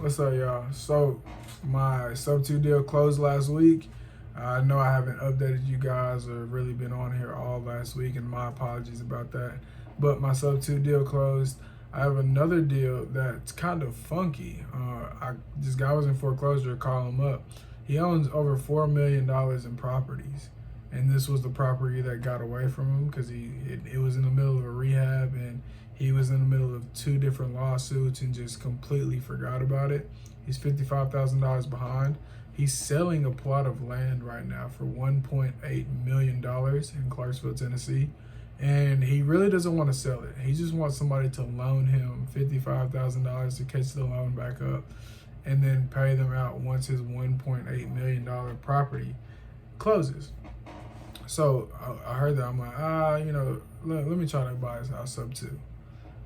What's up, y'all? So my sub 2 deal closed last week. I know I haven't updated you guys or really been on here all last week, and my apologies about that. But my sub 2 deal closed. I have another deal that's kind of funky. This guy was in foreclosure. Call him up. He owns over $4 million in properties, and this was the property that got away from him because it was in the middle of a rehab, and he was in the middle of 2 different lawsuits and just completely forgot about it. He's $55,000 behind. He's selling a plot of land right now for $1.8 million in Clarksville, Tennessee. And he really doesn't want to sell it. He just wants somebody to loan him $55,000 to catch the loan back up and then pay them out once his $1.8 million property closes. So I heard that. I'm like, let me try to buy his house sub 2.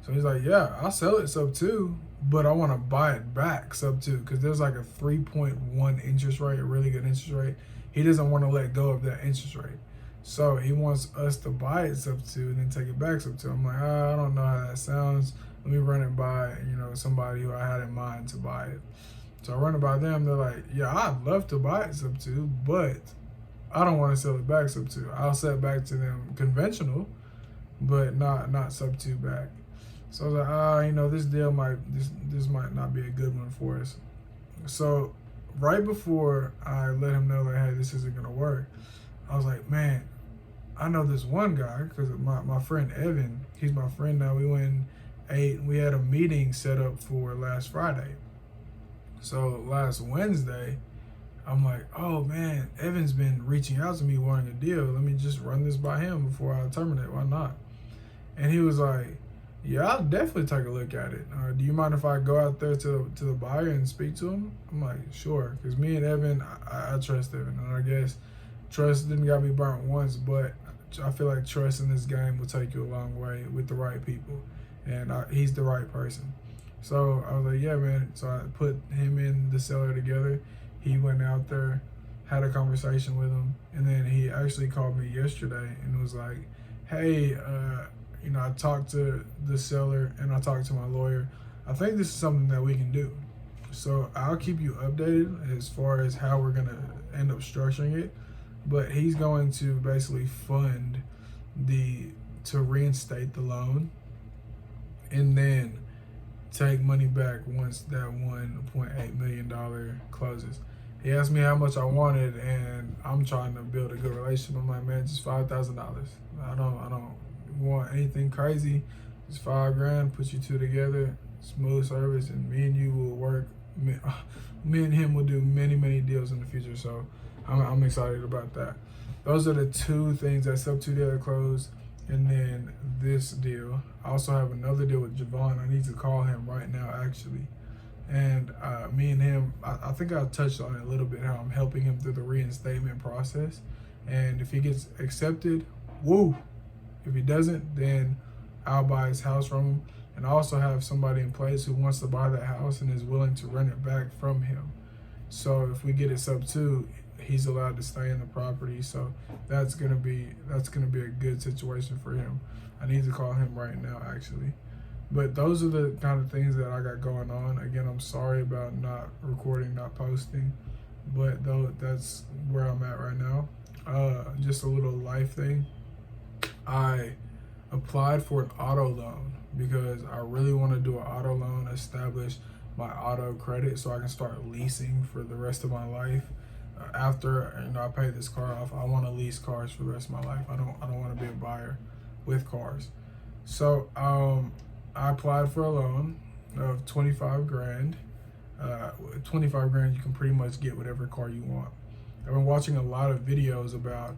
So he's like, yeah, I'll sell it sub 2, but I want to buy it back sub 2 because there's like a 3.1 interest rate, a really good interest rate. He doesn't want to let go of that interest rate. So he wants us to buy it sub 2 and then take it back sub 2. I'm like, I don't know how that sounds. Let me run it by, somebody who I had in mind to buy it. So I run it by them. They're like, yeah, I'd love to buy it sub 2, but I don't want to sell it back sub 2. I'll sell it back to them conventional, but not sub 2 back. So I was like, this deal this might not be a good one for us. So right before I let him know, like, hey, this isn't gonna work, I was like, man, I know this one guy, because my friend Evan, he's my friend now. We went and ate. We had a meeting set up for last Friday. So last Wednesday, I'm like, oh man, Evan's been reaching out to me wanting a deal. Let me just run this by him before I terminate. Why not? And he was like, yeah, I'll definitely take a look at it. Do you mind if I go out there to the buyer and speak to him? I'm like, sure. Because me and Evan, I trust Evan. And I guess trust didn't got me burnt once, but I feel like trust in this game will take you a long way with the right people. And he's the right person. So I was like, yeah, man. So I put him and the seller together. He went out there, had a conversation with him. And then he actually called me yesterday and was like, hey, I talked to the seller and I talked to my lawyer. I think this is something that we can do. So I'll keep you updated as far as how we're gonna end up structuring it. But he's going to basically fund to reinstate the loan and then take money back once that $1.8 million closes. He asked me how much I wanted, and I'm trying to build a good relationship. I'm like, man, just $5,000. I don't want anything crazy. Just $5,000, put you 2 together, smooth service, and me and you will work. Me and him will do many deals in the future. So I'm excited about that. Those are the 2 things that sub 2 deal closed, and then this deal. I also have another deal with Javon. I need to call him right now, actually. And me and him, I think I touched on it a little bit, how I'm helping him through the reinstatement process. And if he gets accepted, woo. If he doesn't, then I'll buy his house from him. And I also have somebody in place who wants to buy that house and is willing to rent it back from him. So if we get it sub 2, he's allowed to stay in the property. So that's gonna be a good situation for him. I need to call him right now, actually. But those are the kind of things that I got going on. Again, I'm sorry about not recording, not posting, but though that's where I'm at right now. Just a little life thing. I applied for an auto loan because I really want to do an auto loan, establish my auto credit so I can start leasing for the rest of my life. After I pay this car off, I want to lease cars for the rest of my life. I don't want to be a buyer with cars. So I applied for a loan of $25,000. 25 grand, you can pretty much get whatever car you want. I've been watching a lot of videos about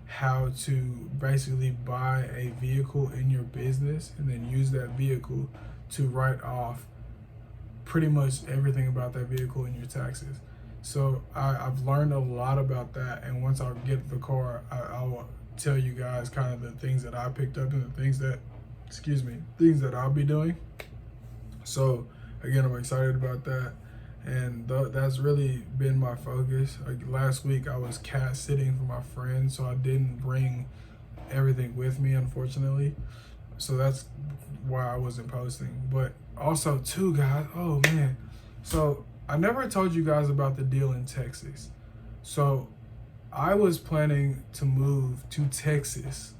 how to basically buy a vehicle in your business and then use that vehicle to write off pretty much everything about that vehicle in your taxes. So I've learned a lot about that, and once I get the car, I will tell you guys kind of the things that I picked up and the things that I'll be doing. So again, I'm excited about that, and that's really been my focus. Like last week, I was cat sitting for my friend, so I didn't bring everything with me, unfortunately. So that's why I wasn't posting. But also too, guys, oh man, so I never told you guys about the deal in Texas. So I was planning to move to Texas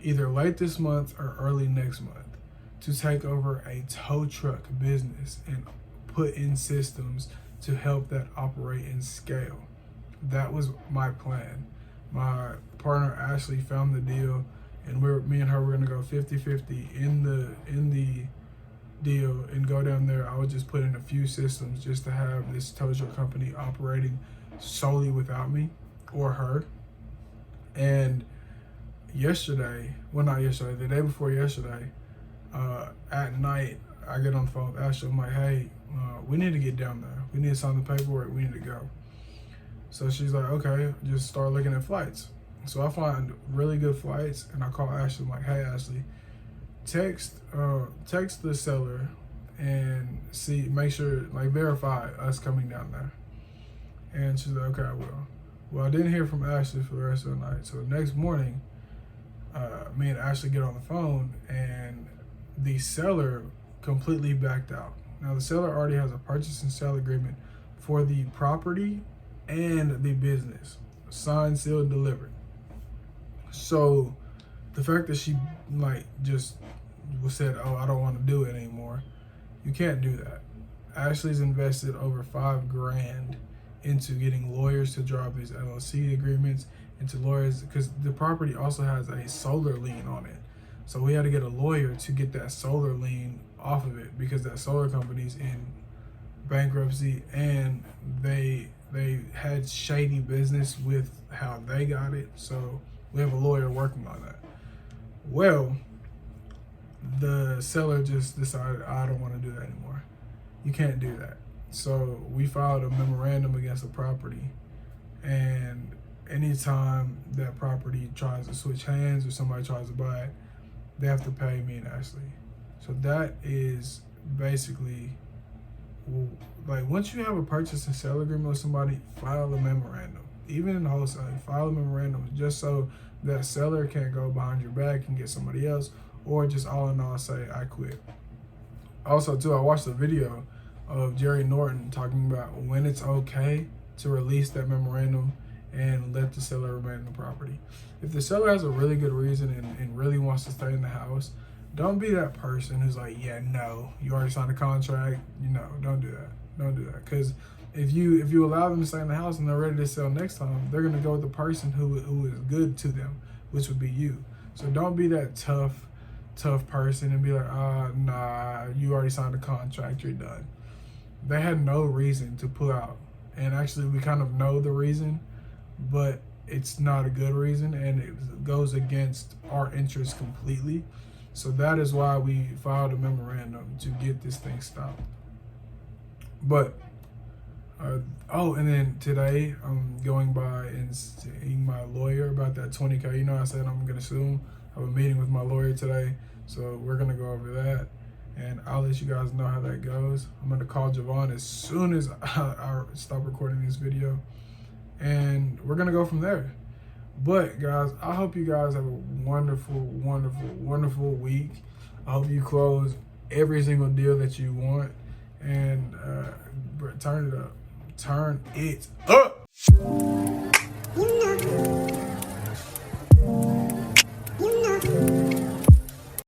either late this month or early next month to take over a tow truck business and put in systems to help that operate and scale. That was my plan. My partner Ashley found the deal, and me and her were gonna go 50-50 in the deal and go down there. I would just put in a few systems just to have this tow truck company operating solely without me or her. And the day before yesterday, at night, I get on the phone with Ashley. I'm like, hey, we need to get down there. We need to sign the paperwork. We need to go. So she's like, okay, just start looking at flights. So I find really good flights, and I call Ashley. I'm like, hey, Ashley, text the seller and make sure, verify us coming down there. And she's like, okay, I will. Well, I didn't hear from Ashley for the rest of the night. So the next morning, me and Ashley get on the phone, and the seller completely backed out. Now, the seller already has a purchase and sale agreement for the property and the business, signed, sealed, delivered. So the fact that she just said, oh, I don't want to do it anymore, you can't do that. Ashley's invested over $5,000 into getting lawyers to draw up these LLC agreements, into lawyers, because the property also has a solar lien on it. So we had to get a lawyer to get that solar lien off of it, because that solar company's in bankruptcy, and they had shady business with how they got it. So we have a lawyer working on that. Well, the seller just decided, I don't want to do that anymore. You can't do that. So we filed a memorandum against the property, and anytime that property tries to switch hands or somebody tries to buy it, they have to pay me and Ashley. So that is basically, once you have a purchase and sale agreement with somebody, file a memorandum. Even in wholesale, file a memorandum just so that seller can't go behind your back and get somebody else, or just all in all say, I quit. Also, too, I watched a video of Jerry Norton talking about when it's okay to release that memorandum and let the seller remain in the property. If the seller has a really good reason and really wants to stay in the house, don't be that person who's like, yeah, no, you already signed a contract. Don't do that. Don't do that. Because if you allow them to stay in the house and they're ready to sell next time, they're going to go with the person who is good to them, which would be you. So don't be that tough person and be like, nah, you already signed a contract, you're done. They had no reason to pull out. And actually, we kind of know the reason, but it's not a good reason, and it goes against our interests completely. So that is why we filed a memorandum to get this thing stopped. But, and then today I'm going by and seeing my lawyer about that $20K. I said I'm going to sue him. I have a meeting with my lawyer today, so we're going to go over that. And I'll let you guys know how that goes. I'm going to call Javon as soon as I stop recording this video. And we're going to go from there. But, guys, I hope you guys have a wonderful, wonderful, wonderful week. I hope you close every single deal that you want. And turn it up. Turn it up.